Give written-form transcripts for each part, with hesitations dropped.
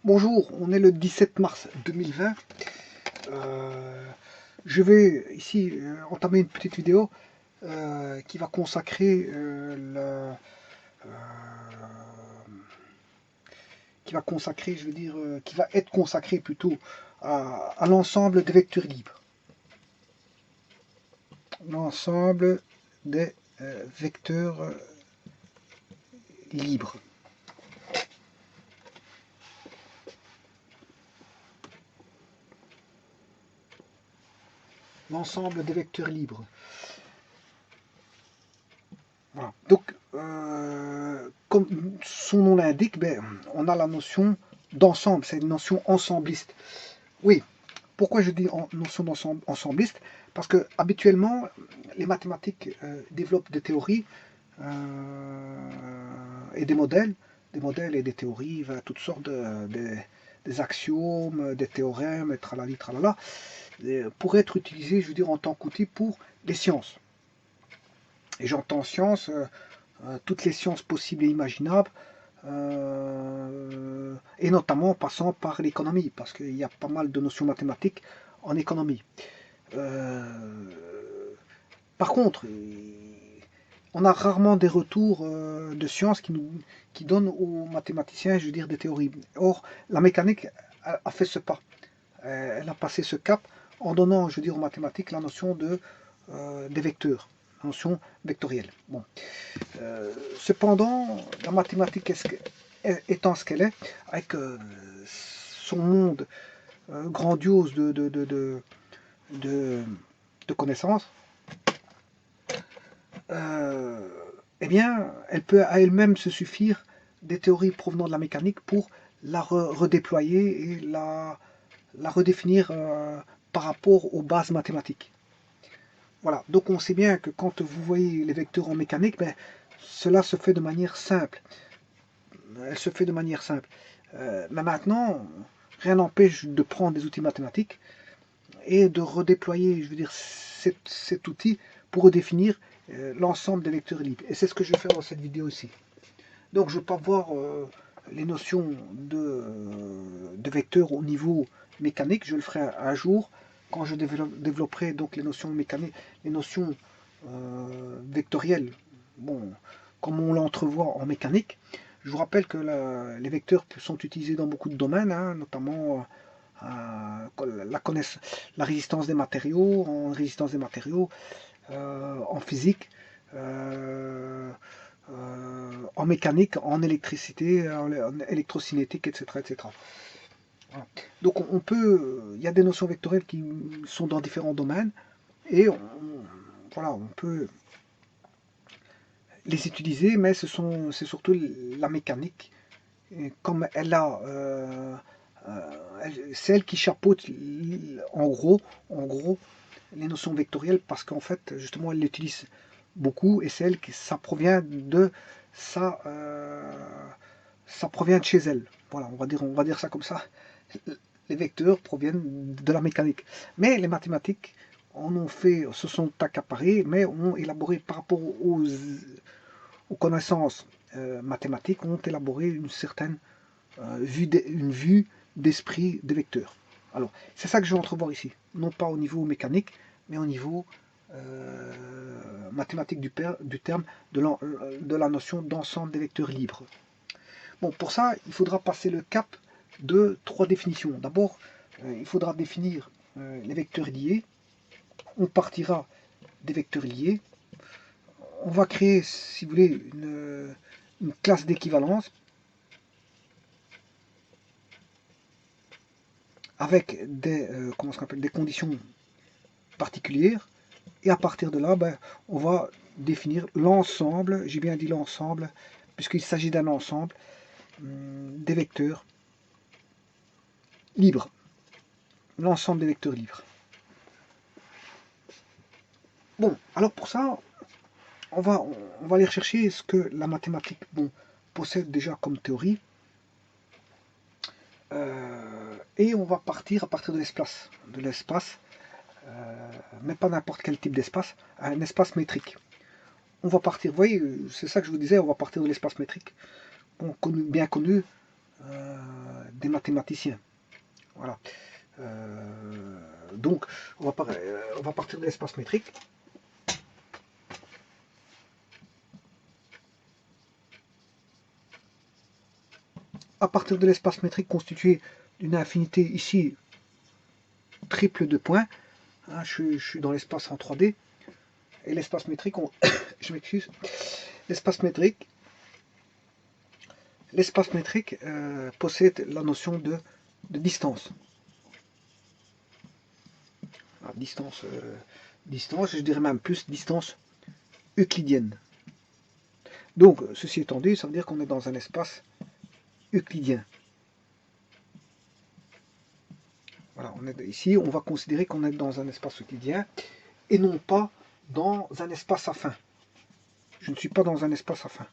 Bonjour, on est le 17 mars 2020. Je vais ici entamer une petite vidéo qui va consacrer qui va être consacrée plutôt à l'ensemble des vecteurs libres. L'ensemble des vecteurs libres. L'ensemble des vecteurs libres. Voilà. Donc, comme son nom l'indique, on a la notion d'ensemble, c'est une notion ensembliste. Oui, pourquoi je dis notion d'ensemble ensembliste? Parce que habituellement, les mathématiques développent des théories et des modèles et des théories, toutes sortes des axiomes, des théorèmes, et tralali, tralala, pour être utilisés, je veux dire, en tant qu'outil pour les sciences. Et j'entends sciences, toutes les sciences possibles et imaginables, et notamment en passant par l'économie, parce qu'il y a pas mal de notions mathématiques en économie. Par contre, on a rarement des retours de sciences qui donnent aux mathématiciens, je veux dire, des théories. Or, la mécanique a fait ce pas. Elle a passé ce cap en donnant, je veux dire, aux mathématiques la notion des vecteurs, la notion vectorielle. Bon. Cependant, la mathématique étant ce qu'elle est, avec son monde grandiose de connaissances, eh bien, elle peut à elle-même se suffire des théories provenant de la mécanique pour la redéployer et la redéfinir par rapport aux bases mathématiques. Voilà, donc on sait bien que quand vous voyez les vecteurs en mécanique, cela se fait de manière simple. Elle se fait de manière simple. Mais maintenant, rien n'empêche de prendre des outils mathématiques et de redéployer, je veux dire, cet outil pour redéfinir l'ensemble des vecteurs libres. Et c'est ce que je vais faire dans cette vidéo ici. Donc je ne vais pas voir les notions de vecteurs au niveau mécanique, je le ferai un jour quand je développerai donc les notions mécaniques, les notions vectorielles, bon, comme on l'entrevoit en mécanique. Je vous rappelle que les vecteurs sont utilisés dans beaucoup de domaines, hein, notamment la résistance des matériaux, en physique, en mécanique, en électricité, en électrocinétique, etc. etc. Voilà. Donc il y a des notions vectorielles qui sont dans différents domaines et voilà, on peut les utiliser, mais c'est surtout la mécanique, comme elle a, c'est elle qui chapeaute en gros, les notions vectorielles, parce qu'en fait, justement, elle l'utilise beaucoup et c'est elle qui ça provient de ça, ça provient de chez elle. Voilà, on va dire ça comme ça. Les vecteurs proviennent de la mécanique, mais les mathématiques se sont accaparés, mais ont élaboré par rapport aux connaissances mathématiques, ont élaboré une certaine une vue d'esprit des vecteurs. Alors, c'est ça que je vais entrevoir ici, non pas au niveau mécanique, mais au niveau mathématique du terme, de la notion d'ensemble des vecteurs libres. Bon, pour ça, il faudra passer le cap de trois définitions. D'abord, il faudra définir les vecteurs liés. On partira des vecteurs liés. On va créer, si vous voulez, une classe d'équivalence avec des conditions particulières. Et à partir de là, on va définir l'ensemble, j'ai bien dit l'ensemble, puisqu'il s'agit d'un ensemble, des vecteurs libres. L'ensemble des vecteurs libres. Bon, alors pour ça, on va aller rechercher ce que la mathématique possède déjà comme théorie. Et on va partir à partir de l'espace. Mais pas n'importe quel type d'espace, un espace métrique. On va partir, vous voyez, c'est ça que je vous disais, on va partir de l'espace métrique, bien connu des mathématiciens. Voilà. Donc, on va partir de l'espace métrique. À partir de l'espace métrique constitué d'une infinité ici triple de points, hein, je suis dans l'espace en 3D, et l'espace métrique, je m'excuse, l'espace métrique possède la notion de distance. Alors, distance, je dirais même plus distance euclidienne. Donc, ceci étant dit, ça veut dire qu'on est dans un espace euclidien. Voilà, ici, on va considérer qu'on est dans un espace euclidien et non pas dans un espace affin. Je ne suis pas dans un espace affin.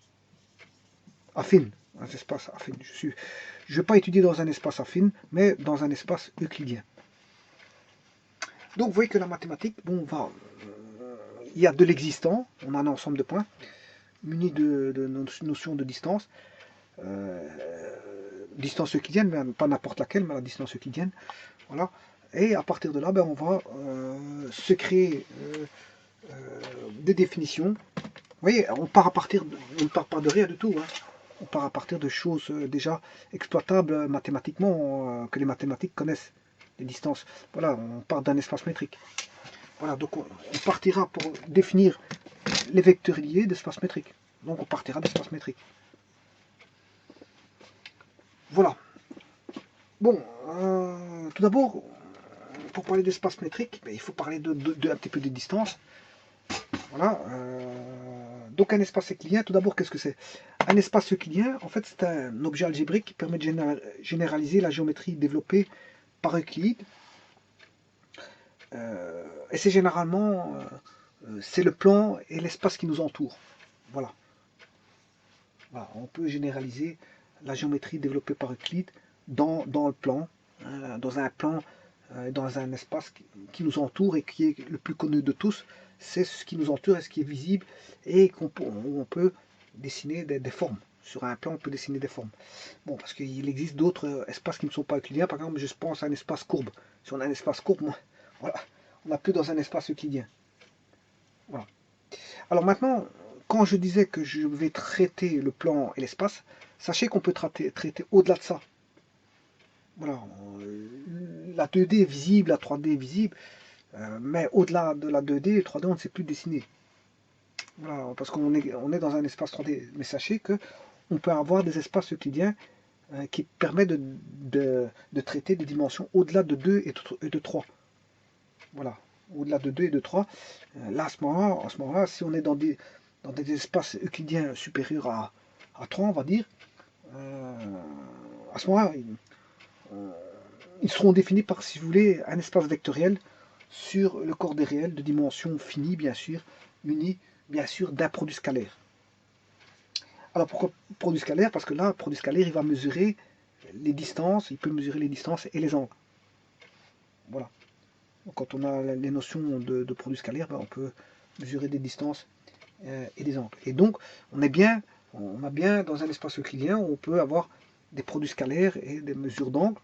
Affine, un espace affine. Je ne vais pas étudier dans un espace affine, mais dans un espace euclidien. Donc, vous voyez que la mathématique, bon, il y a de l'existant, on a un ensemble de points, munis de notions de distance. Distance euclidienne, mais pas n'importe laquelle, mais la distance euclidienne. Voilà. Et à partir de là, on va se créer des définitions. Vous voyez, on ne part pas de rien du tout. Hein. On part à partir de choses déjà exploitables mathématiquement, que les mathématiques connaissent, les distances. Voilà, on part d'un espace métrique. Voilà, donc on partira pour définir les vectoriels d'espace métrique. Donc on partira d'espace métrique. Voilà. Bon, tout d'abord, pour parler d'espace métrique, il faut parler un petit peu des distances. Voilà. Donc un espace euclidien, tout d'abord, qu'est-ce que c'est? Un espace euclidien, en fait, c'est un objet algébrique qui permet de généraliser la géométrie développée par Euclide. Et c'est généralement, c'est le plan et l'espace qui nous entoure. Voilà. Voilà. On peut généraliser la géométrie développée par Euclide dans le plan, hein, dans un espace qui nous entoure et qui est le plus connu de tous. C'est ce qui nous entoure et ce qui est visible et on peut dessiner des formes. Sur un plan, on peut dessiner des formes. Bon, parce qu'il existe d'autres espaces qui ne sont pas euclidiens. Par exemple, je pense à un espace courbe. Si on a un espace courbe, voilà, on n'a plus dans un espace euclidien. Voilà. Alors maintenant, quand je disais que je vais traiter le plan et l'espace, sachez qu'on peut traiter au-delà de ça. Voilà, la 2D est visible, la 3D est visible, mais au-delà de la 2D et 3D, on ne sait plus dessiner. Voilà, parce qu'on est dans un espace 3D. Mais sachez que on peut avoir des espaces euclidiens qui permettent de traiter des dimensions au-delà de 2 et de 3. Voilà, au-delà de 2 et de 3. Là, à ce moment-là, si on est dans des espaces euclidiens supérieurs à 3, on va dire, à ce moment-là, ils seront définis par, si vous voulez, un espace vectoriel sur le corps des réels de dimension finie, bien sûr, muni, bien sûr, d'un produit scalaire. Alors pourquoi produit scalaire? Parce que là, produit scalaire, il va mesurer les distances, il peut mesurer les distances et les angles. Voilà. Donc, quand on a les notions de produit scalaire, on peut mesurer des distances et des angles. Et donc, on a bien dans un espace euclidien où on peut avoir des produits scalaires et des mesures d'angle,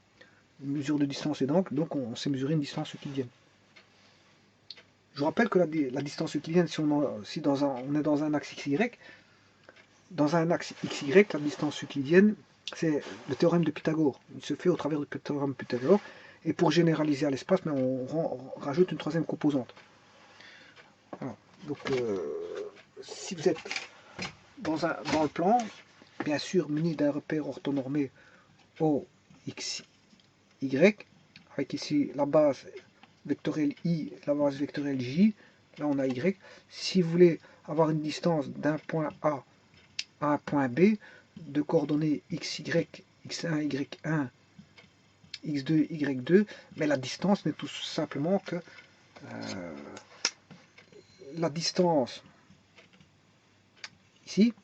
une mesure de distance et d'angle, donc on sait mesurer une distance euclidienne. Je vous rappelle que la distance euclidienne, si on est dans un axe XY, dans un axe XY, la distance euclidienne, c'est le théorème de Pythagore. Il se fait au travers du théorème de Pythagore. Et pour généraliser à l'espace, on rajoute une troisième composante. Voilà. Donc, si vous êtes dans le plan, bien sûr muni d'un repère orthonormé OXY, avec ici la base vectorielle I, la base vectorielle J, là on a Y. Si vous voulez avoir une distance d'un point A à un point B, de coordonnées XY, X1, Y1, X2, Y2, mais la distance n'est tout simplement que la distance ici,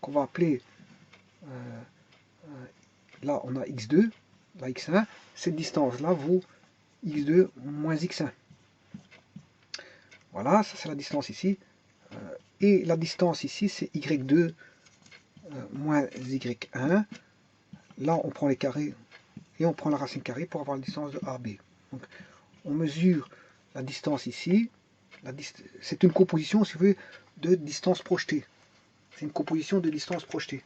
qu'on va appeler, là on a X2, là X1, cette distance-là vaut X2 moins X1. Voilà, ça c'est la distance ici. Et la distance ici, c'est Y2 moins Y1. là on prend les carrés et on prend la racine carrée pour avoir la distance de AB. Donc on mesure la distance ici, c'est une composition, si vous voulez, de distance projetée. C'est une composition de distance projetée.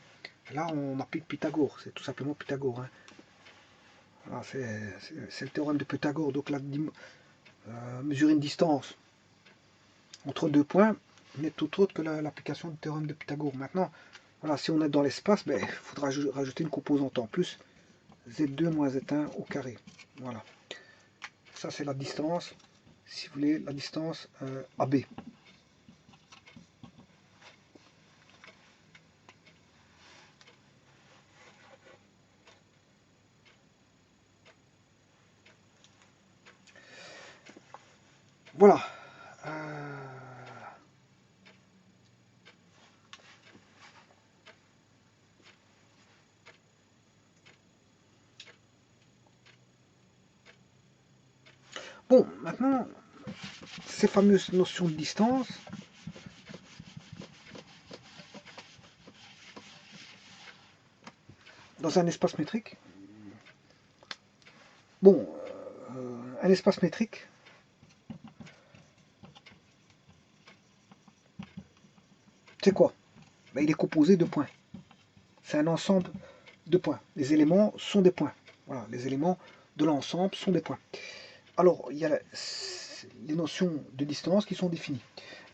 Là on applique Pythagore, c'est tout simplement Pythagore. Hein. Voilà, c'est le théorème de Pythagore. Donc là, mesurer une distance entre deux points n'est tout autre que l'application du théorème de Pythagore. Maintenant, voilà, si on est dans l'espace, ben, il faudra rajouter une composante en plus, Z2 moins Z1 au carré. Voilà. Ça, c'est la distance, si vous voulez, la distance AB. Voilà. Bon, maintenant, ces fameuses notions de distance, dans un espace métrique, bon, un espace métrique, c'est quoi? Ben, il est composé de points. C'est un ensemble de points. Les éléments sont des points. Voilà, les éléments de l'ensemble sont des points. Alors, il y a les notions de distance qui sont définies.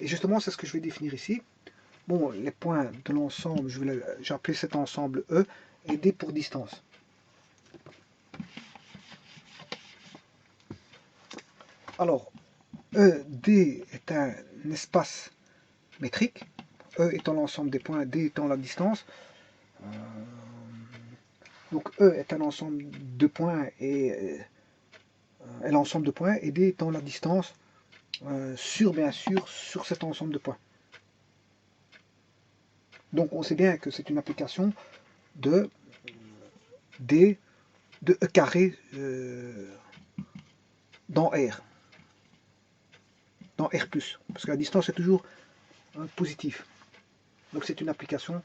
Et justement, c'est ce que je vais définir ici. Bon, les points de l'ensemble, j'ai appelé cet ensemble E, et D pour distance. Alors, ED est un espace métrique, E étant l'ensemble des points, D étant la distance. Donc E est un ensemble de points et l'ensemble de points, et D étant la distance bien sûr, sur cet ensemble de points. Donc on sait bien que c'est une application de D de E carré dans R. Dans R+, parce que la distance est toujours positive. Donc c'est une application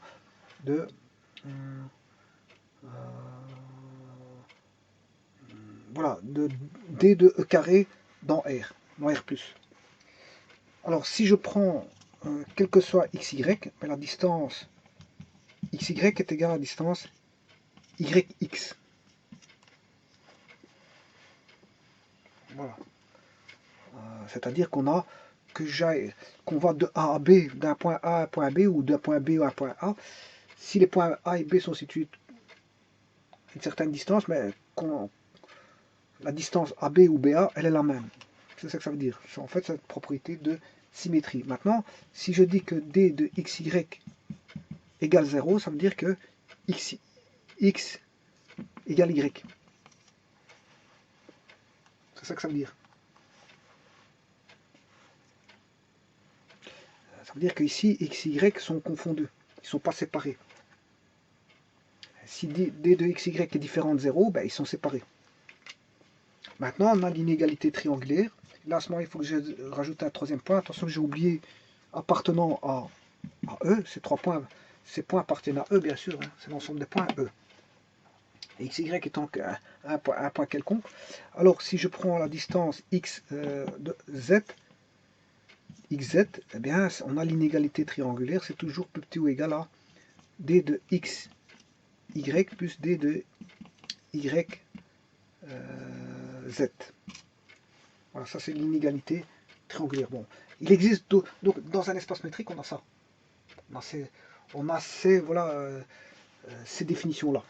de voilà, de D de E carré dans R, dans R+. Alors si je prends quel que soit xy, la distance xy est égale à la distance yx. Voilà. C'est-à-dire qu'on a qu'on va de A à B, d'un point A à un point B, ou d'un point B à un point A. Si les points A et B sont situés à une certaine distance, mais la distance AB ou BA, elle est la même. C'est ça que ça veut dire. C'est en fait cette propriété de symétrie. Maintenant, si je dis que D de XY égale 0, ça veut dire que X égale Y. C'est ça que ça veut dire. Ça veut dire qu'ici, X et Y sont confondus. Ils ne sont pas séparés. Si D de XY est différent de 0, ben, ils sont séparés. Maintenant, on a l'inégalité triangulaire. Là, à ce moment, il faut que je rajoute un troisième point. Attention, j'ai oublié appartenant à E. Ces points appartiennent à E, bien sûr. Hein, c'est l'ensemble des points E. Et XY étant un point quelconque. Alors, si je prends la distance X de Z, XZ, eh bien, on a l'inégalité triangulaire. C'est toujours plus petit ou égal à D de X Y plus D de Y Z. Voilà, ça c'est l'inégalité triangulaire. Bon, il existe donc dans un espace métrique, on a ça. On a ces définitions-là.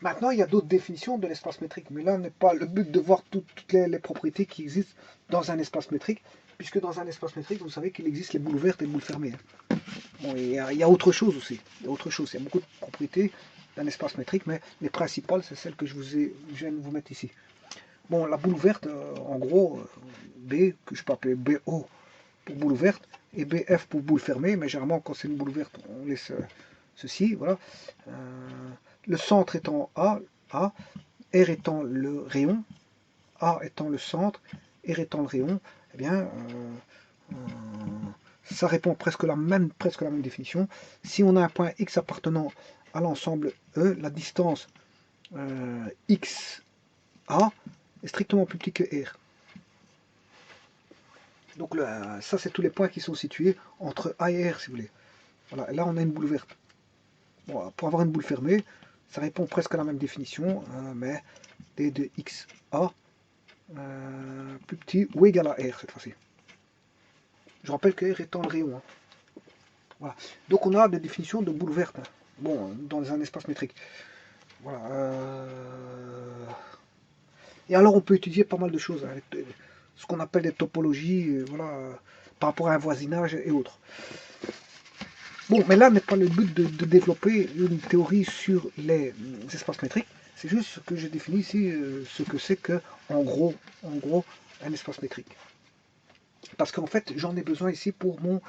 Maintenant, il y a d'autres définitions de l'espace métrique, mais là n'est pas le but de voir toutes les propriétés qui existent dans un espace métrique, puisque dans un espace métrique, vous savez qu'il existe les boules ouvertes et les boules fermées. Bon, il y a autre chose aussi. Il y a beaucoup de propriétés d'un espace métrique, mais les principales, c'est celles que je viens de vous mettre ici. Bon, la boule ouverte, en gros, B, que je peux appeler BO pour boule ouverte, et BF pour boule fermée, mais généralement, quand c'est une boule ouverte, on laisse ceci, voilà. Le centre étant A, R étant le rayon, A étant le centre, R étant le rayon, eh bien, ça répond presque la même définition. Si on a un point X appartenant à l'ensemble E, la distance X, A est strictement plus petit que R. Donc ça, c'est tous les points qui sont situés entre A et R, si vous voulez. Voilà, et là, on a une boule ouverte. Bon, pour avoir une boule fermée, ça répond presque à la même définition, mais D de X, A plus petit ou égal à R cette fois-ci. Je rappelle que R étant le rayon. Hein. Voilà. Donc on a des définitions de boule ouverte. Hein. Bon, dans un espace métrique. Voilà. Et alors on peut étudier pas mal de choses. Hein, ce qu'on appelle des topologies, voilà, par rapport à un voisinage et autres. Bon, mais là n'est pas le but de développer une théorie sur les espaces métriques. C'est juste ce que je définis ici, ce que c'est que, en gros, un espace métrique. Parce qu'en fait, j'en ai besoin ici pour mon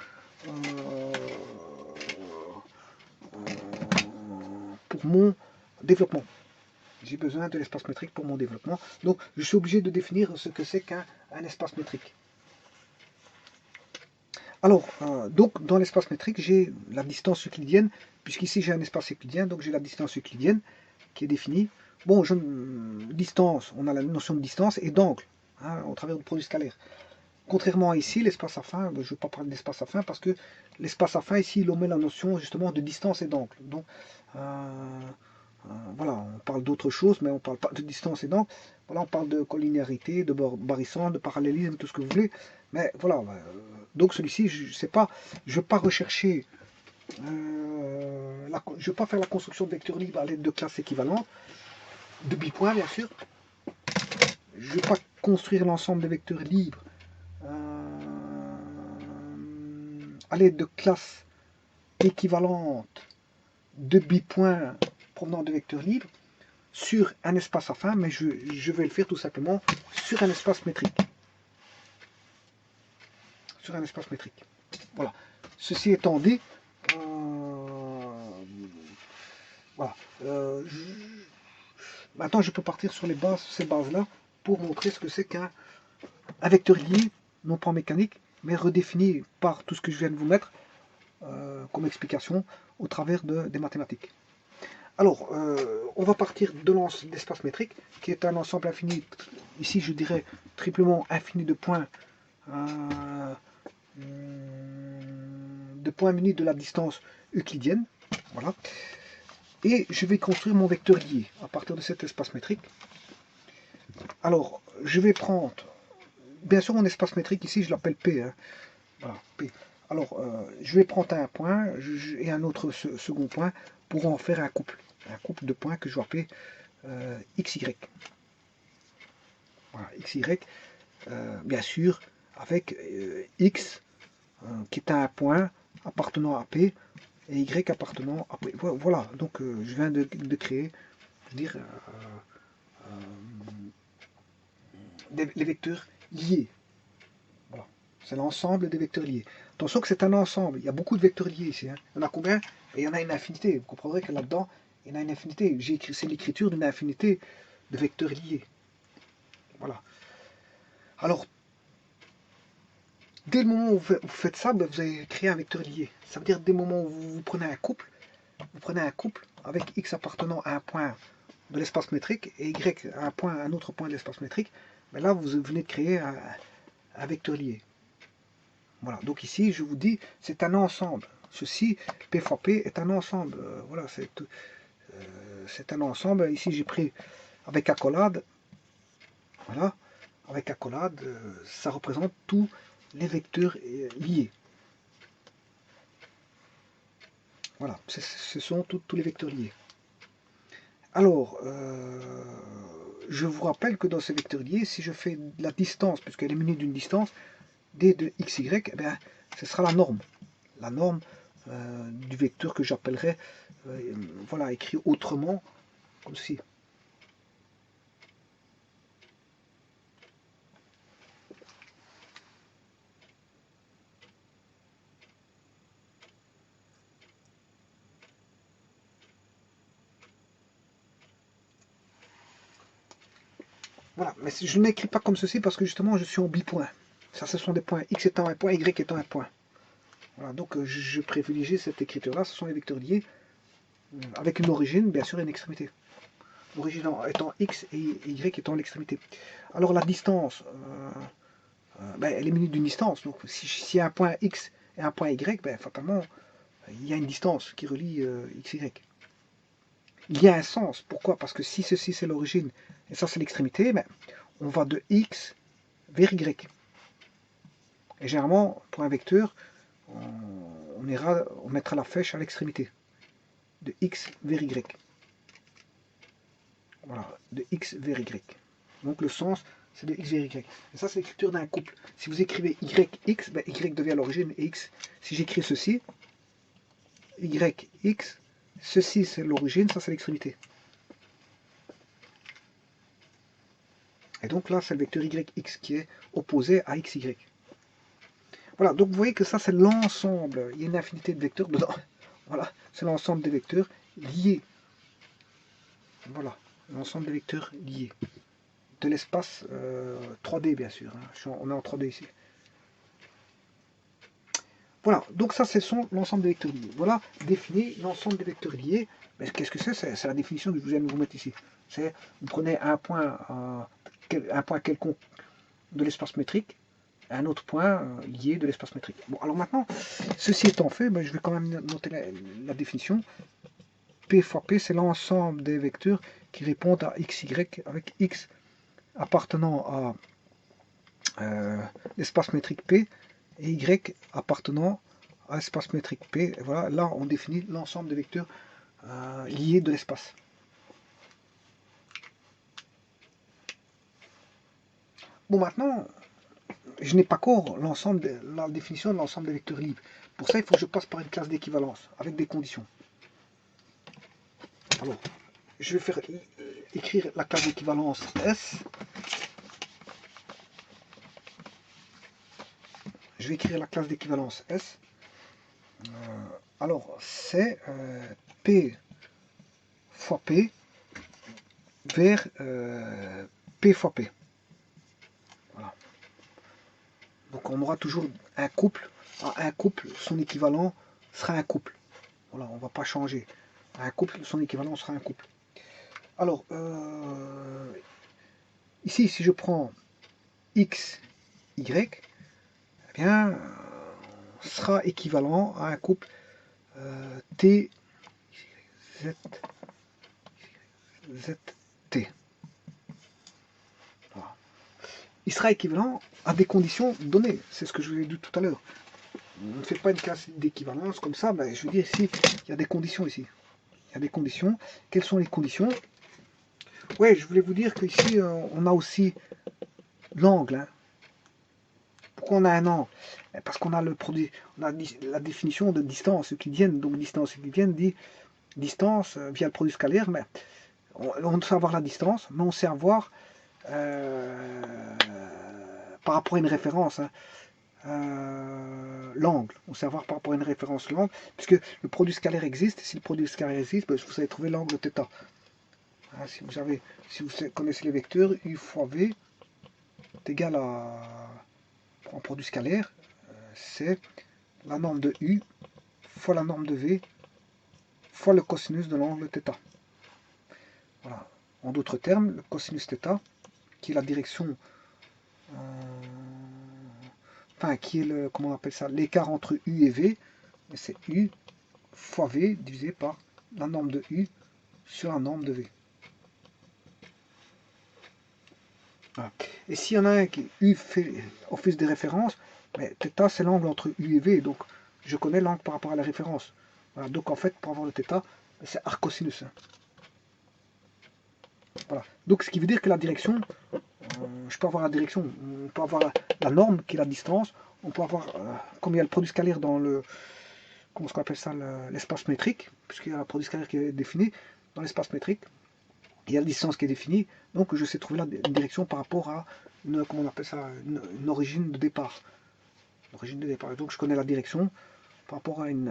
développement. J'ai besoin de l'espace métrique pour mon développement. Donc, je suis obligé de définir ce que c'est qu'un espace métrique. Alors, donc, dans l'espace métrique, j'ai la distance euclidienne, puisqu'ici j'ai un espace euclidien, donc j'ai la distance euclidienne qui est définie. Bon, distance, on a la notion de distance et d'angle, hein, au travers du produit scalaire. Contrairement à ici, l'espace affin, je ne vais pas parler d'espace affin parce que l'espace affin, ici, il omet la notion justement de distance et d'angle. Donc, voilà, on parle d'autre chose, mais on ne parle pas de distance et d'angle. Voilà, on parle de collinéarité, de barycentre, de parallélisme, tout ce que vous voulez. Mais voilà, donc celui-ci, je ne sais pas, je ne veux pas rechercher, je ne veux pas faire la construction de vecteurs libres à l'aide de classes équivalentes, de bipoints bien sûr. Je ne veux pas construire l'ensemble des vecteurs libres à l'aide de classes équivalentes de bipoints provenant de vecteurs libres sur un espace affin, mais je vais le faire tout simplement sur un espace métrique. Sur un espace métrique. Voilà. Ceci étant dit, voilà. Maintenant, je peux partir sur ces bases-là pour montrer ce que c'est qu'un vecteur lié, non pas en mécanique, mais redéfini par tout ce que je viens de vous mettre comme explication au travers des mathématiques. Alors, on va partir de l'espace métrique, qui est un ensemble infini, ici je dirais triplement infini de points munis de la distance euclidienne. Voilà. Et je vais construire mon vecteur lié à partir de cet espace métrique. Alors, je vais prendre, bien sûr mon espace métrique ici je l'appelle P. Hein. Voilà, P. Alors, je vais prendre un point et un autre second point pour en faire un couple de points que je vais appeler XY. Voilà, XY, bien sûr, avec X qui est un point appartenant à P et Y appartenant à P. Voilà, donc je viens de créer, je veux dire, les vecteurs liés. Voilà. C'est l'ensemble des vecteurs liés. Attention que c'est un ensemble, il y a beaucoup de vecteurs liés ici. Hein. Il y en a combien? Et il y en a une infinité. Vous comprendrez que là-dedans, il y en a une infinité. C'est l'écriture d'une infinité de vecteurs liés. Voilà. Alors, dès le moment où vous faites ça, ben, vous avez créé un vecteur lié. Ça veut dire dès le moment où vous prenez un couple, avec x appartenant à un point de l'espace métrique et y à un autre point de l'espace métrique, ben là vous venez de créer un vecteur lié. Voilà, donc ici je vous dis c'est un ensemble. Ceci, P fois P est un ensemble. Voilà, c'est un ensemble. Ici j'ai pris avec accolade. Voilà, avec accolade, ça représente tous les vecteurs liés. Voilà, ce sont tous les vecteurs liés. Alors, je vous rappelle que dans ces vecteurs liés, si je fais la distance, puisqu'elle est munie d'une distance, d de xy, eh bien, ce sera la norme. La norme du vecteur que j'appellerai, voilà, écrit autrement, comme ceci. Voilà, mais je ne m'écris pas comme ceci parce que justement je suis en bipoint. Ça, ce sont des points, x étant un point, y étant un point. Voilà, donc je privilégie cette écriture-là, ce sont les vecteurs liés, avec une origine, bien sûr, et une extrémité. l'origine étant x et y étant l'extrémité. Alors la distance, ben, elle est munie d'une distance. Donc s'il y a un point x et un point y, ben, fatalement, il y a une distance qui relie x, y. Il y a un sens. Pourquoi? Parce que si ceci c'est l'origine et ça c'est l'extrémité, ben, on va de x vers y. Et généralement, pour un vecteur, on mettra la flèche à l'extrémité. De x vers y. Voilà, de x vers y. Donc le sens, c'est de x vers y. Et ça, c'est l'écriture d'un couple. Si vous écrivez yx, ben, y devient l'origine et x. Si j'écris ceci, yx, ceci c'est l'origine, ça c'est l'extrémité. Et donc là, c'est le vecteur yx qui est opposé à xy. Voilà, donc vous voyez que ça c'est l'ensemble. Il y a une infinité de vecteurs dedans. Voilà, c'est l'ensemble des vecteurs liés. Voilà, l'ensemble des vecteurs liés. De l'espace 3D bien sûr. Hein. On est en 3D ici. Voilà, donc ça c'est l'ensemble des vecteurs liés. Voilà, défini l'ensemble des vecteurs liés. Mais qu'est-ce que c'est? C'est la définition que je viens de vous mettre ici. C'est, vous prenez un point quelconque de l'espace métrique, un autre point lié de l'espace métrique. Bon, alors maintenant, ceci étant fait, ben, je vais quand même noter la définition. P fois P, c'est l'ensemble des vecteurs qui répondent à x, y, avec x appartenant à l'espace métrique P et y appartenant à l'espace métrique P. Et voilà, là on définit l'ensemble des vecteurs liés de l'espace. Bon, maintenant, je n'ai pas encore la définition de l'ensemble des vecteurs libres. Pour ça, il faut que je passe par une classe d'équivalence avec des conditions. Alors, je vais faire écrire la classe d'équivalence S. Je vais écrire la classe d'équivalence S. Alors, c'est P fois P vers P fois P. Voilà. Donc, on aura toujours un couple. Un couple, son équivalent sera un couple. Voilà, on ne va pas changer. Un couple, son équivalent sera un couple. Alors, ici, si je prends x, y, eh bien, sera équivalent à un couple t, z, t. Voilà. Il sera équivalent à des conditions données. C'est ce que je vous ai dit tout à l'heure. On ne fait pas une classe d'équivalence comme ça. Ben, je veux dire, ici, il y a des conditions ici. Il y a des conditions. Quelles sont les conditions? Oui, je voulais vous dire qu'ici, on a aussi l'angle. Hein. Pourquoi on a un angle? Parce qu'on a le produit, on a la définition de distance euclidienne. Donc distance euclidienne dit distance via le produit scalaire. Mais on sait avoir la distance, mais on sait avoir par rapport à une référence l'angle. On sait avoir par rapport à une référence l'angle, puisque le produit scalaire existe. Si le produit scalaire existe, ben, vous savez trouver l'angle θ. Hein, si vous connaissez les vecteurs, u fois v est égal à, en produit scalaire, c'est la norme de u fois la norme de v fois le cosinus de l'angle θ. Voilà. En d'autres termes, le cosinus θ, qui est la direction, enfin qui est le, comment on appelle ça, l'écart entre u et v, c'est u fois v divisé par la norme de u sur la norme de v. Voilà. Et s'il y en a un qui u fait office de référence, mais θ c'est l'angle entre u et v, donc je connais l'angle par rapport à la référence. Voilà. Donc en fait, pour avoir le θ, c'est arc cosinus. Voilà. Donc ce qui veut dire que la direction, je peux avoir la direction, on peut avoir la norme qui est la distance, on peut avoir, comme il y a le produit scalaire dans le, comment on appelle ça, l'espace métrique, puisqu'il y a le produit scalaire qui est défini dans l'espace métrique, il y a la distance qui est définie, donc je sais trouver une direction par rapport à une, comment on appelle ça, une origine de départ. L'origine de départ. Donc je connais la direction par rapport à une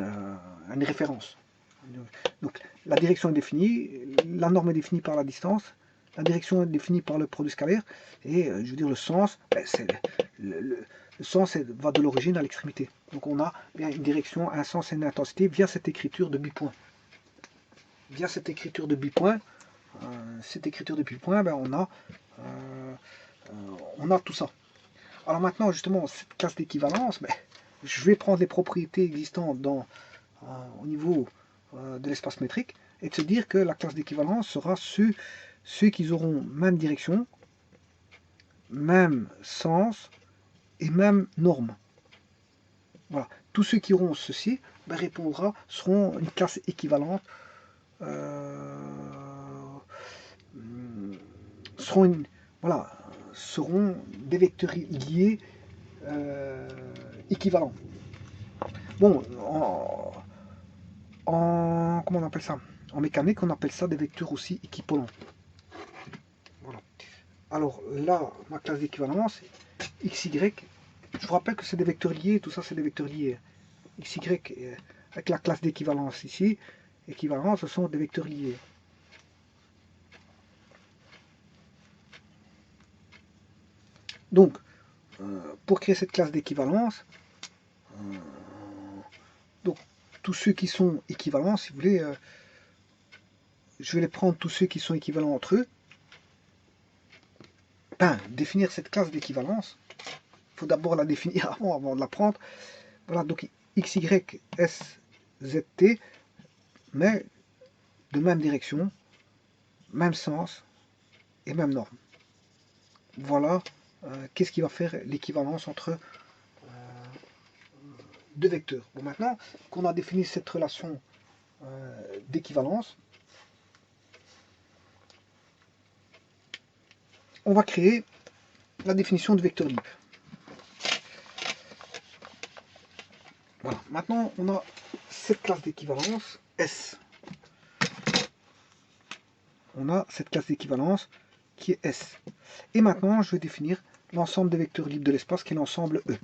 référence. Donc la direction est définie, la norme est définie par la distance, la direction est définie par le produit scalaire, et je veux dire le sens, ben, le sens va de l'origine à l'extrémité. Donc on a bien une direction, un sens et une intensité via cette écriture de bipoint. Via cette écriture de bipoint, cette écriture depuis le point, ben, on a tout ça. Alors maintenant, justement, cette classe d'équivalence, ben, je vais prendre les propriétés existantes au niveau de l'espace métrique et de se dire que la classe d'équivalence sera ceux qui auront même direction, même sens et même norme. Voilà. Tous ceux qui auront ceci ben, seront une classe équivalente, seront des vecteurs liés équivalents. Bon, comment on appelle ça? En mécanique, on appelle ça des vecteurs aussi équipolants. Voilà. Alors là, ma classe d'équivalence, XY, je vous rappelle que c'est des vecteurs liés, tout ça c'est des vecteurs liés. XY avec la classe d'équivalence ici, équivalence, ce sont des vecteurs liés. Donc, pour créer cette classe d'équivalence, donc tous ceux qui sont équivalents, si vous voulez, je vais les prendre tous ceux qui sont équivalents entre eux. Ben, définir cette classe d'équivalence, il faut d'abord la définir avant de la prendre. Voilà, donc XY, S, Z, T, mais de même direction, même sens et même norme. Voilà qu'est-ce qui va faire l'équivalence entre deux vecteurs. Bon, maintenant qu'on a défini cette relation d'équivalence, on va créer la définition de vecteur libre. Voilà, maintenant on a cette classe d'équivalence S. On a cette classe d'équivalence qui est S. Et maintenant je vais définir l'ensemble des vecteurs libres de l'espace qui est l'ensemble E.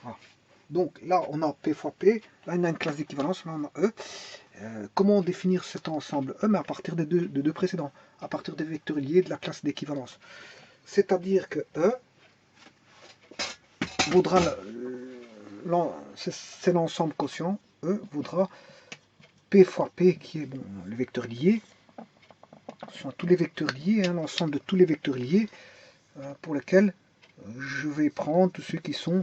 Voilà. Donc là on a P fois P, là on a une classe d'équivalence, là on a E. Comment définir cet ensemble E? Mais à partir des deux précédents, à partir des vecteurs liés de la classe d'équivalence. C'est-à-dire que E vaudra, c'est l'ensemble quotient, E vaudra P fois P qui est bon, le vecteur lié. Ce sont tous les vecteurs liés, hein, l'ensemble de tous les vecteurs liés pour lesquels je vais prendre tous ceux qui sont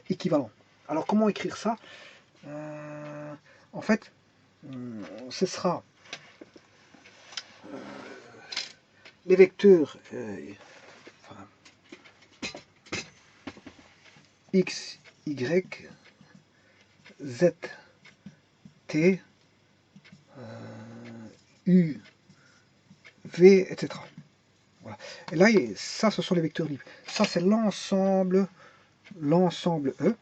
équivalents. Alors comment écrire ça? En fait, ce sera les vecteurs x, y, z, t, u, v, etc. Voilà. Et là, ça, ce sont les vecteurs libres. Ça, c'est l'ensemble E.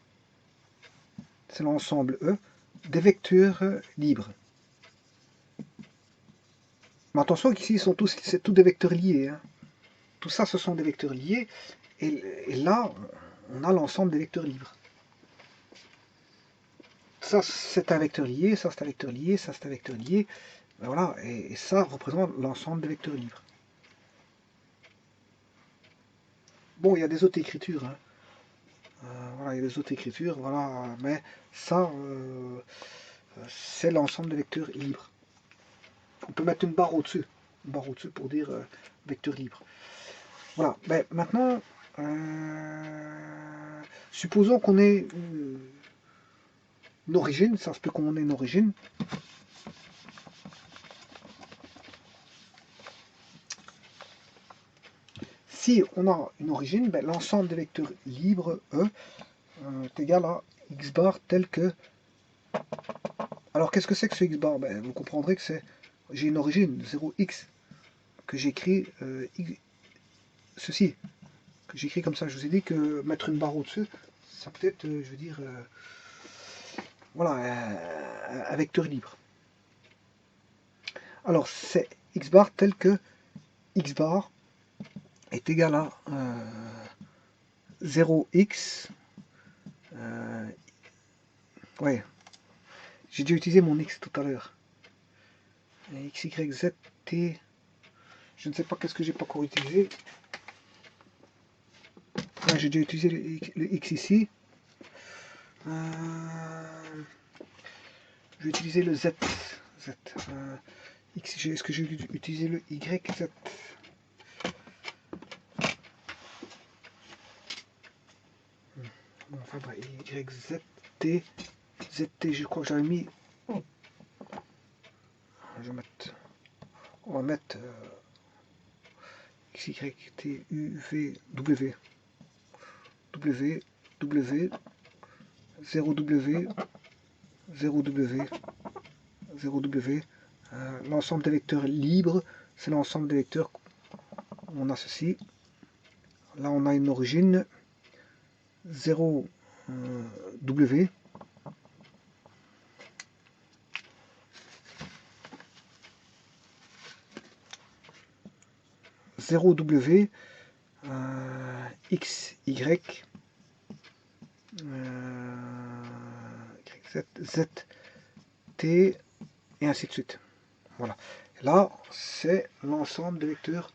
C'est l'ensemble E des vecteurs libres. Mais attention qu'ici, c'est tous des vecteurs liés. Hein. Tout ça, ce sont des vecteurs liés. Et là, on a l'ensemble des vecteurs libres. Ça, c'est un vecteur lié, ça, c'est un vecteur lié, ça, c'est un vecteur lié. Ben voilà, et ça représente l'ensemble des vecteurs libres. Bon, il y a des autres écritures. Hein. Voilà, il y a des autres écritures, voilà, mais ça, c'est l'ensemble des vecteurs libres. On peut mettre une barre au-dessus pour dire vecteur libre. Voilà, ben, maintenant, supposons qu'on ait une origine, ça se peut qu'on ait une origine. Si on a une origine, ben, l'ensemble des vecteurs libres E est égal à x bar tel que... Alors qu'est-ce que c'est que ce x bar? Ben, vous comprendrez que j'ai une origine 0x que j'écris ceci, que j'écris comme ça. Je vous ai dit que mettre une barre au-dessus, ça peut être, je veux dire, voilà, un vecteur libre. Alors c'est x bar tel que x bar est égal à 0x. Ouais, j'ai déjà utilisé mon x tout à l'heure. X, y, z, t. Je ne sais pas qu'est-ce que j'ai pas encore utilisé. Ouais, j'ai déjà utilisé le x ici. Je vais utiliser le Z. Est-ce que je vais utiliser le YZ? Enfin, bah, YZT. ZT, je crois que j'avais mis. On va mettre XYT, UV, W. W, W, 0W, 0W, 0W. L'ensemble des vecteurs libres, c'est l'ensemble des vecteurs. On a ceci. Là, on a une origine 0 W. W, X, Y, Z, T, et ainsi de suite. Voilà. Et là, c'est l'ensemble des vecteurs.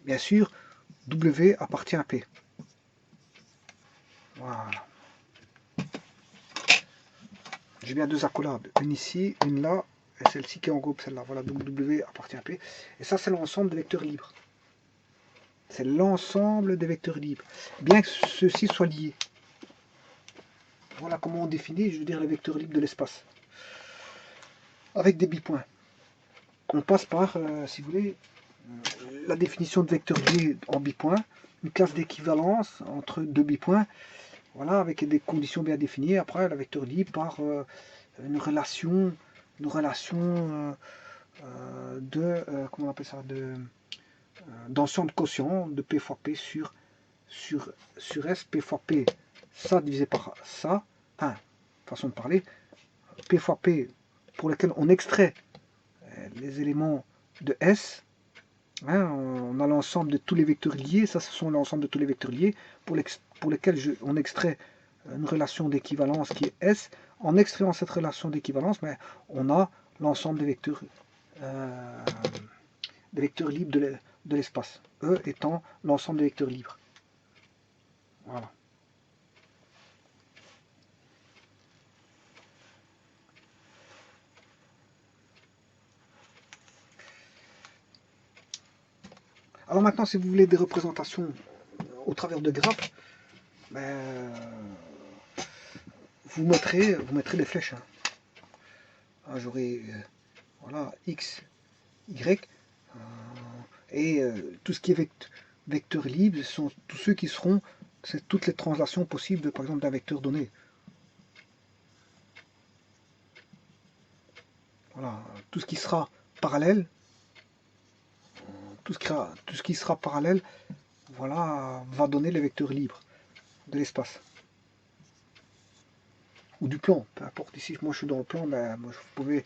Bien sûr, W appartient à P. Voilà. J'ai bien deux accolades, une ici, une là, et celle-ci qui englobe celle-là. Voilà, donc W appartient à P. Et ça, c'est l'ensemble des vecteurs libres. C'est l'ensemble des vecteurs libres, bien que ceux-ci soient liés. Voilà comment on définit, je veux dire, les vecteurs libres de l'espace. Avec des bipoints. On passe par, si vous voulez, la définition de vecteurs liés en bipoints, une classe d'équivalence entre deux bipoints, voilà, avec des conditions bien définies. Après, la vecteur libre par une relation de, comment on appelle ça, d'ensemble quotient de P fois P sur S, P fois P, ça divisé par ça, enfin, façon de parler, P fois P pour lequel on extrait les éléments de S. Hein, on a l'ensemble de tous les vecteurs liés, ça ce sont l'ensemble de tous les vecteurs liés pour lesquels on extrait une relation d'équivalence qui est S. En extrayant cette relation d'équivalence, mais on a l'ensemble des vecteurs libres de l'espace, E étant l'ensemble des vecteurs libres. Voilà. Alors maintenant, si vous voulez des représentations au travers de graphes, ben, vous mettrez des flèches. Hein. J'aurai voilà, X, Y, et tout ce qui est vecteur libre sont tous ceux qui seront, c'est toutes les translations possibles, par exemple, d'un vecteur donné. Voilà, tout ce qui sera parallèle, tout ce qui sera parallèle, voilà, va donner les vecteurs libres de l'espace. Ou du plan, peu importe. Ici, moi je suis dans le plan, ben, moi, vous pouvez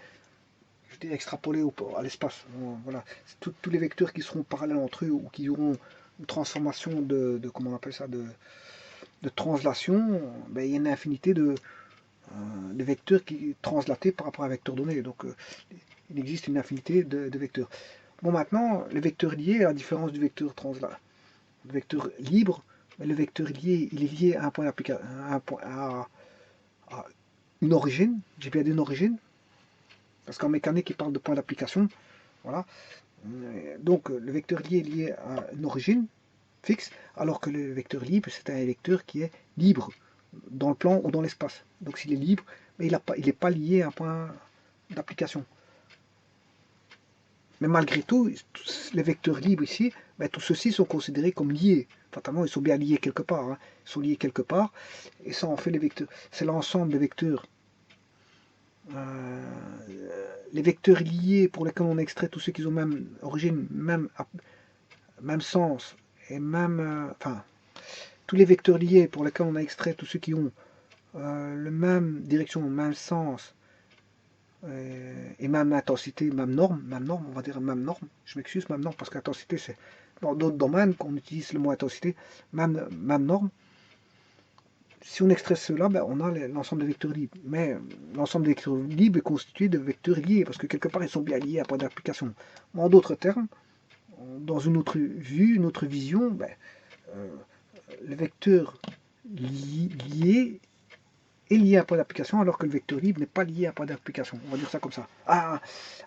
extrapoler à l'espace. Voilà, tous les vecteurs qui seront parallèles entre eux ou qui auront une transformation de comment on appelle ça, de translation, ben, il y a une infinité de vecteurs qui translatés par rapport à un vecteur donné. Donc il existe une infinité de vecteurs. Bon, maintenant, les vecteurs liés, à la différence du vecteur vecteur libre, le vecteur lié, il est lié à un point d'application, à une origine. J'ai bien dit une origine, parce qu'en mécanique, il parle de point d'application. Voilà. Donc, le vecteur lié est lié à une origine fixe, alors que le vecteur libre, c'est un vecteur qui est libre dans le plan ou dans l'espace. Donc, s'il est libre, mais il n'est pas lié à un point d'application. Mais malgré tout, les vecteurs libres ici, ben, tous ceux-ci sont considérés comme liés. Fatalement, ils sont bien liés quelque part. Hein. Ils sont liés quelque part. Et ça en fait les vecteurs. C'est l'ensemble des vecteurs. Les vecteurs liés pour lesquels on extrait tous ceux qui ont même origine, même sens, et même. Enfin, tous les vecteurs liés pour lesquels on a extrait tous ceux qui ont le même direction, même sens, et même intensité, même norme, on va dire même norme, je m'excuse, même norme, parce qu'intensité, c'est dans d'autres domaines qu'on utilise le mot intensité, même norme. Si on extrait cela, ben, on a l'ensemble des vecteurs libres. Mais l'ensemble des vecteurs libres est constitué de vecteurs liés, parce que quelque part, ils sont bien liés à point d'application. En d'autres termes, dans une autre vue, une autre vision, ben, le vecteur lié est lié à un point d'application, alors que le vecteur libre n'est pas lié à un point d'application. On va dire ça comme ça. À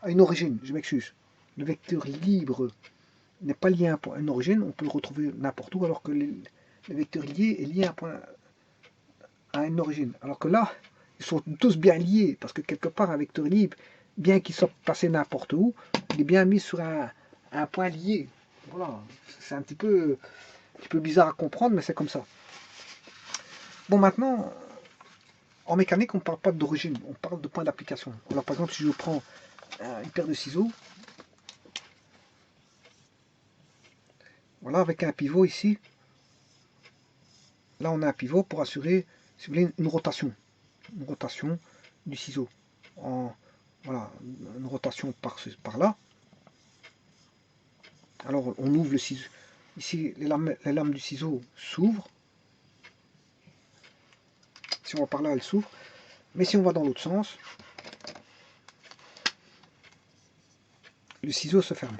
une origine, je m'excuse. Le vecteur libre n'est pas lié à une origine, on peut le retrouver n'importe où, alors que le vecteur lié est lié à un point, à une origine. Alors que là, ils sont tous bien liés, parce que quelque part, un vecteur libre, bien qu'il soit passé n'importe où, il est bien mis sur un point lié. Voilà, c'est un petit peu bizarre à comprendre, mais c'est comme ça. Bon, maintenant, en mécanique, on ne parle pas d'origine, on parle de point d'application. Alors, par exemple, si je prends une paire de ciseaux, voilà, avec un pivot ici, là, on a un pivot pour assurer, si vous voulez, une rotation du ciseau. Voilà, une rotation par là. Alors, on ouvre le ciseau. Ici, les lames du ciseau s'ouvrent. Si on va par là, elles s'ouvrent. Mais si on va dans l'autre sens, le ciseau se ferme.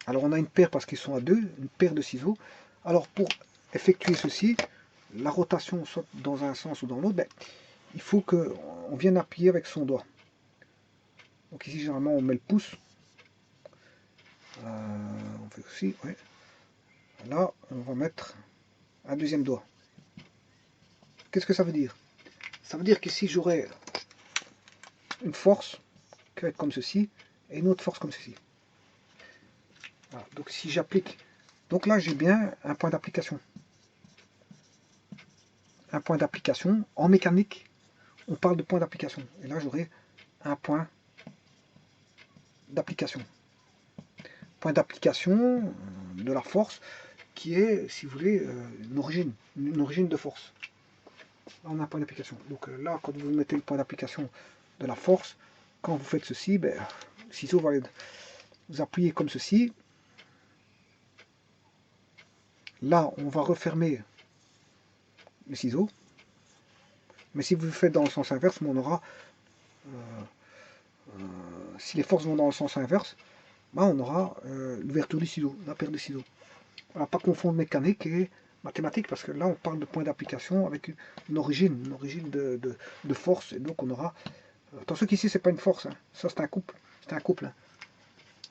Alors on a une paire parce qu'ils sont à deux, une paire de ciseaux. Alors pour effectuer ceci, la rotation soit dans un sens ou dans l'autre, ben, il faut qu'on vienne appuyer avec son doigt. Donc ici généralement on met le pouce. On fait aussi, ouais. Là on va mettre un deuxième doigt. Qu'est-ce que ça veut dire? Ça veut dire qu'ici j'aurai une force qui va être comme ceci et une autre force comme ceci. Voilà. Donc si j'applique, donc là j'ai bien un point d'application. Un point d'application en mécanique, on parle de point d'application. Et là j'aurai un point d'application. Point d'application de la force qui est, si vous voulez, une origine de force. Là on a un point d'application. Donc là quand vous mettez le point d'application de la force, quand vous faites ceci, ben, le ciseau va vous appuyer comme ceci. Là on va refermer le ciseau. Mais si vous le faites dans le sens inverse, on aura, si les forces vont dans le sens inverse, ben on aura l'ouverture du ciseau, la paire de ciseaux. Voilà, pas confondre mécanique et mathématiques, parce que là on parle de point d'application avec une origine de force, et donc on aura. Attention qu'ici c'est pas une force, hein. Ça c'est un couple. C'est un couple. Hein.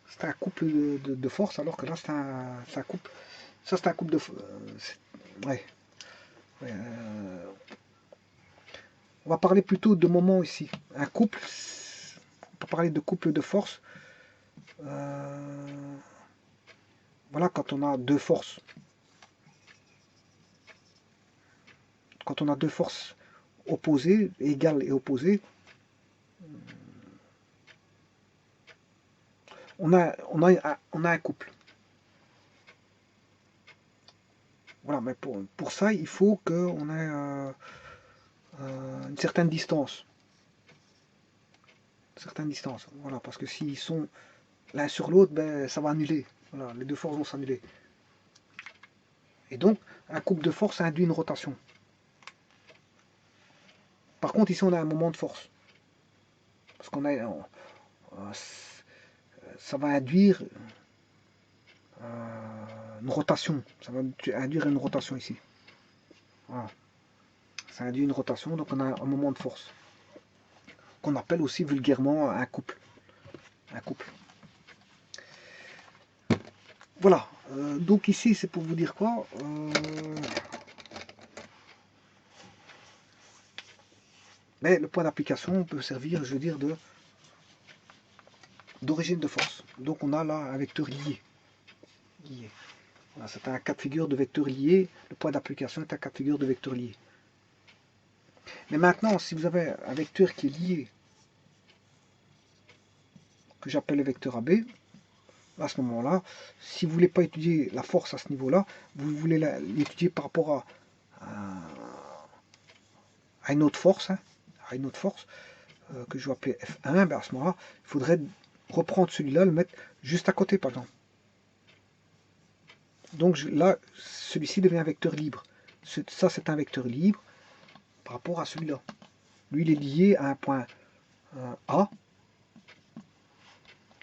C'est un couple de force, alors que là c'est un couple. Ça c'est un couple de. Ouais. On va parler plutôt de moment ici. Un couple, on peut parler de couple de force. Voilà, quand on a deux forces. Quand on a deux forces opposées, égales et opposées, on a un couple. Voilà, mais pour ça, il faut qu'on ait une certaine distance. Voilà, parce que s'ils sont l'un sur l'autre, ben, ça va annuler. Voilà, les deux forces vont s'annuler. Et donc, un couple de force induit une rotation. Par contre, ici, on a un moment de force. Parce qu'on a... ça va induire une rotation. Ça va induire une rotation ici. Voilà. Ça induit une rotation, donc on a un moment de force. Qu'on appelle aussi vulgairement un couple. Un couple. Voilà. Donc ici, c'est pour vous dire quoi mais le point d'application peut servir, je veux dire, d'origine de force. Donc on a là un vecteur lié. Voilà, c'est un cas de figure de vecteur lié. Le point d'application est un cas de figure de vecteur lié. Mais maintenant, si vous avez un vecteur qui est lié, que j'appelle le vecteur AB, à ce moment-là, si vous ne voulez pas étudier la force à ce niveau-là, vous voulez l'étudier par rapport à une autre force, que je vais appeler F1, ben à ce moment-là, il faudrait reprendre celui-là, le mettre juste à côté, par exemple. Donc là, celui-ci devient un vecteur libre. Ça, c'est un vecteur libre par rapport à celui-là. Lui, il est lié à un point A.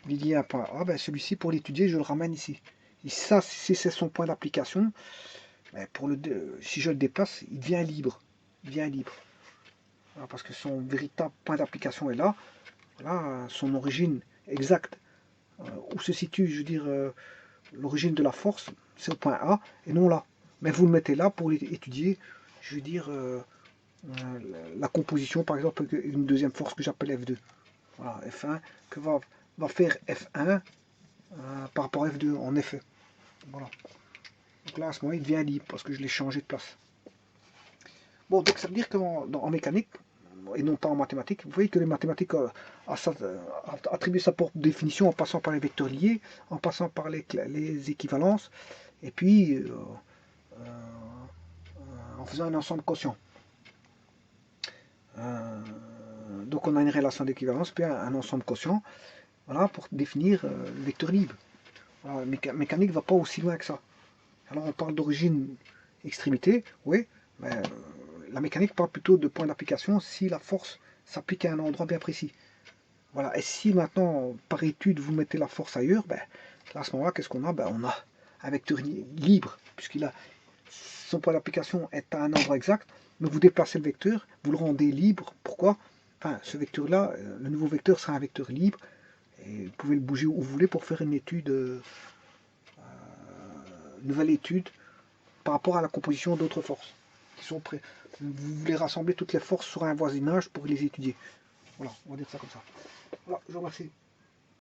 Il est lié à un point A. Ben, celui-ci, pour l'étudier, je le ramène ici. Et ça, si c'est son point d'application, ben, si je le déplace, il devient libre. Il devient libre. Voilà, parce que son véritable point d'application est là. Voilà, son origine exacte, où se situe, je veux dire, l'origine de la force, c'est au point A, et non là. Mais vous le mettez là pour étudier, je veux dire, la composition, par exemple, une deuxième force que j'appelle F2. Voilà, F1, que va faire F1 par rapport à F2, en effet. Voilà. Donc là, à ce moment, il devient libre, parce que je l'ai changé de place. Bon, donc ça veut dire qu'en mécanique, et non pas en mathématiques, vous voyez que les mathématiques attribuent sa propre définition en passant par les vecteurs liés, en passant par les équivalences, et puis en faisant un ensemble quotient. Donc on a une relation d'équivalence, puis un ensemble quotient, voilà, pour définir le vecteur libre. Voilà, la mécanique ne va pas aussi loin que ça. Alors on parle d'origine extrémité, oui, mais la mécanique parle plutôt de point d'application si la force s'applique à un endroit bien précis. Voilà, et si maintenant, par étude, vous mettez la force ailleurs, ben, là, à ce moment-là, qu'est-ce qu'on a? Ben, on a un vecteur libre, son point d'application est à un endroit exact, mais vous déplacez le vecteur, vous le rendez libre. Pourquoi? Enfin, ce vecteur-là, le nouveau vecteur sera un vecteur libre, et vous pouvez le bouger où vous voulez pour faire une nouvelle étude par rapport à la composition d'autres forces qui sont prêts. Vous voulez rassembler toutes les forces sur un voisinage pour les étudier. Voilà, on va dire ça comme ça. Voilà, je vous remercie.